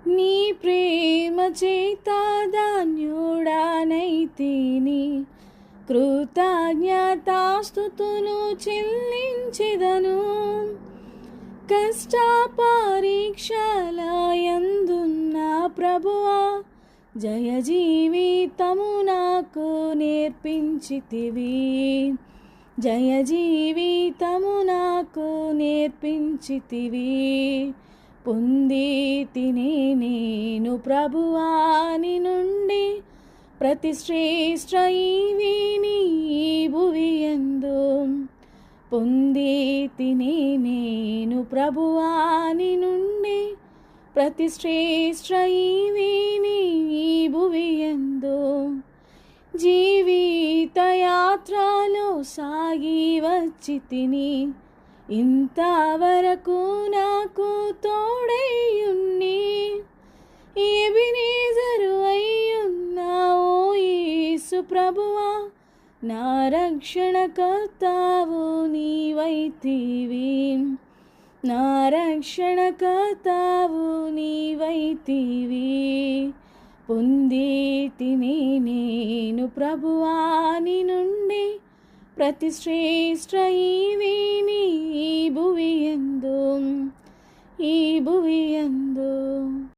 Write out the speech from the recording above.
నీ ప్రేమ చేత ధన్యుడనైతిని, కృతజ్ఞతాస్తుతులు చెల్లించెదను. కష్ట పరీక్షలయందున్న ప్రభువా, జయ జీవితము నాకు నేర్పించితివి. జయ జీవితము నాకు నేర్పించితివి. పొందితిని నేను ప్రభువాని నుండి ప్రతి శ్రేష్ఠ ఈవిని భువియందు. పొందితిని నేను ప్రభువాని నుండి ప్రతి శ్రేష్ఠ ఈవిని భువియందు. జీవిత యాత్రలో సాగి వచ్చితిని, ఇంతవరకు నాకు తోడైయున్ని. ఎబెనెజరు అయ్యున్నావు యేసు ప్రభువా, నా రక్షణకర్తావు నీవైతివి. నా రక్షణకర్తావు నీవైతివి. పొందితిని నేను ప్రభువాని నుండి ప్రతి శ్రేష్ఠ ఈవిని భువియందు.